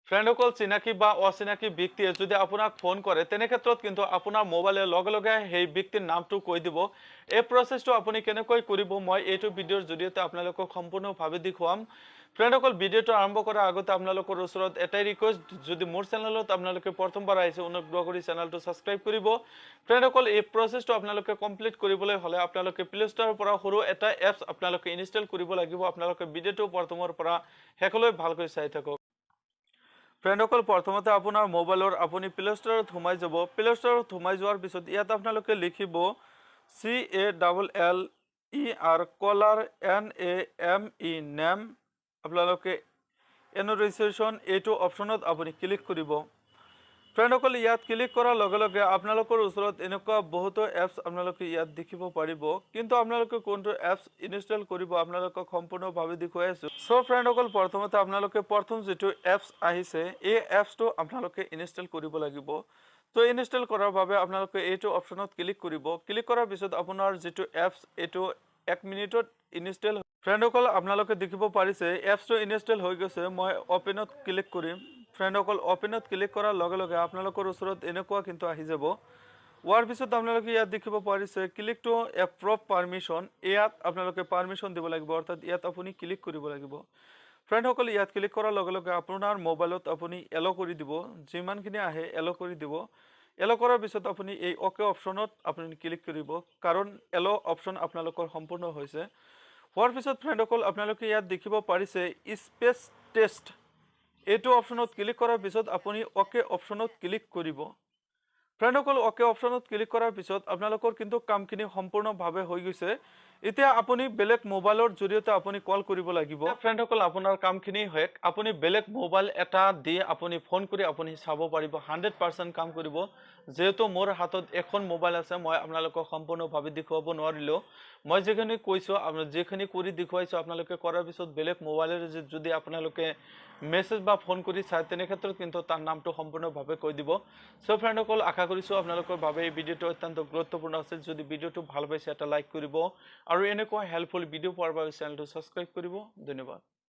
ফ্ৰেণ্ডসকল চিনাকি বা অচিনাকি ব্যক্তিয়ে যদি আপোনাক ফোন কৰে তেনে ক্ষেত্ৰত কিন্তু আপোনাৰ মোবাইলে লগে লগে সেই ব্যক্তিৰ নামটো কৈ দিব। এই প্ৰচেছটো আপুনি কেনেকৈ কৰিব মই এইটো ভিডিঅ'ৰ জৰিয়তে আপোনালোকক সম্পূৰ্ণভাৱে দেখুৱাম। ফ্ৰেণ্ডসকল ভিডিঅ'টো আৰম্ভ কৰাৰ আগতে আপোনালোকৰ ওচৰত এটাই ৰিকুৱেষ্ট, যদি মোৰ চেনেলত আপোনালোকে প্ৰথমবাৰ আহিছে অনুগ্ৰহ কৰি চেনেলটো ছাবস্ক্ৰাইব কৰিব। ফ্ৰেণ্ডসকল এই প্ৰচেছটো আপোনালোকে কমপ্লিট কৰিবলৈ হ'লে আপোনালোকে প্লে ষ্ট'ৰৰ পৰা সৰু এটা এপছ আপোনালোকে ইনষ্টল কৰিব লাগিব। আপোনালোকে ভিডিঅ'টো প্ৰথমৰ পৰা শেষলৈ ভালকৈ চাই থাকক। ফ্ৰেণ্ডসকল প্ৰথমতে আপোনাৰ মোবাইলৰ আপুনি প্লে ষ্ট'ৰত সোমাই যাব। প্লে ষ্ট'ৰত সোমাই যোৱাৰ পিছত ইয়াত আপোনালোকে লিখিব CALLER কলাৰ NAME নেম। আপোনালোকে এনৰেজিষ্ট্ৰেশ্যন এইটো অপশ্যনত আপুনি ক্লিক কৰিব। ফ্ৰেণ্ডসকল ইয়াত ক্লিক কৰাৰ লগে লগে আপোনালোকৰ ওচৰত এনেকুৱা বহুতো এপছ আপোনালোকে ইয়াত দেখিব পাৰিব, কিন্তু আপোনালোকে কোনটো এপছ ইনষ্টল কৰিব আপোনালোকক সম্পূৰ্ণভাৱে দেখুৱাই আছোঁ। চ' ফ্ৰেণ্ডসকল প্ৰথমতে আপোনালোকে প্ৰথম যিটো এপছ আহিছে এই এপছটো আপোনালোকে ইনষ্টল কৰিব লাগিব। তো ইনষ্টল কৰাৰ বাবে আপোনালোকে এইটো অপশ্যনত ক্লিক কৰিব। ক্লিক কৰাৰ পিছত আপোনাৰ যিটো এপছ এইটো 1 মিনিটত ইনষ্টল। ফ্ৰেণ্ডসকল আপোনালোকে দেখিব পাৰিছে এপছটো ইনষ্টল হৈ গৈছে। মই অপেনত ক্লিক কৰিম। ফ্ৰেণ্ডসকল অপেনত ক্লিক কৰাৰ লগে লগে আপোনালোকৰ ওচৰত এনেকুৱা কিন্তু আহি যাব। হোৱাৰ পিছত আপোনালোকে ইয়াত দেখিব পাৰিছে ক্লিক টু এপ্ৰুভ পাৰ্মিশ্যন। ইয়াত আপোনালোকে পাৰ্মিশ্যন দিব লাগিব, অৰ্থাৎ ইয়াত আপুনি ক্লিক কৰিব লাগিব। ফ্ৰেণ্ডসকল ইয়াত ক্লিক কৰাৰ লগে লগে আপোনাৰ মোবাইলত আপুনি এলো কৰি দিব, যিমানখিনি আহে এলো কৰি দিব। এলো কৰাৰ পিছত আপুনি এই অ'কে অপশ্যনত আপুনি ক্লিক কৰিব, কাৰণ এলো অপশ্যন আপোনালোকৰ সম্পূৰ্ণ হৈছে। হোৱাৰ পিছত ফ্ৰেণ্ডসকল আপোনালোকে ইয়াত দেখিব পাৰিছে স্পেচ টেষ্ট। এইটো অপশ্যনত ক্লিক কৰাৰ পিছত আপুনি অ'কে অপশ্যনত ক্লিক কৰিব। ফ্ৰেণ্ডসকল অ'কে অপশ্যনত ক্লিক কৰাৰ পিছত আপোনালোকৰ কিন্তু কামখিনি সম্পূৰ্ণভাৱে হৈ গৈছে। এতিয়া আপুনি বেলেগ মোবাইলৰ জৰিয়তে আপুনি কল কৰিব লাগিব। ফ্ৰেণ্ডসকল আপোনাৰ কামখিনি শেষ। আপুনি বেলেগ মোবাইল এটা দি আপুনি ফোন কৰি আপুনি চাব পাৰিব, 100% কাম কৰিব। যেহেতু মোৰ হাতত এখন মোবাইল আছে মই আপোনালোকক সম্পূৰ্ণভাৱে দেখুৱাব নোৱাৰিলোঁ। মই যিখিনি কৈছোঁ যিখিনি কৰি দেখুৱাইছোঁ আপোনালোকে কৰাৰ পিছত বেলেগ মোবাইলেৰে যদি আপোনালোকে মেছেজ বা ফোন কৰি চায় তেনে ক্ষেত্ৰত কিন্তু তাৰ নামটো সম্পূৰ্ণভাৱে কৈ দিব। চ' ফ্ৰেণ্ডসকল আশা কৰিছোঁ আপোনালোকৰ বাবে এই ভিডিঅ'টো অত্যন্ত গুৰুত্বপূৰ্ণ আছিল। যদি ভিডিঅ'টো ভাল পাইছে এটা লাইক কৰিব আৰু এনেকুৱা হেল্পফুল ভিডিঅ' পোৱাৰ বাবে চেনেলটো ছাবস্ক্ৰাইব কৰিব। ধন্যবাদ।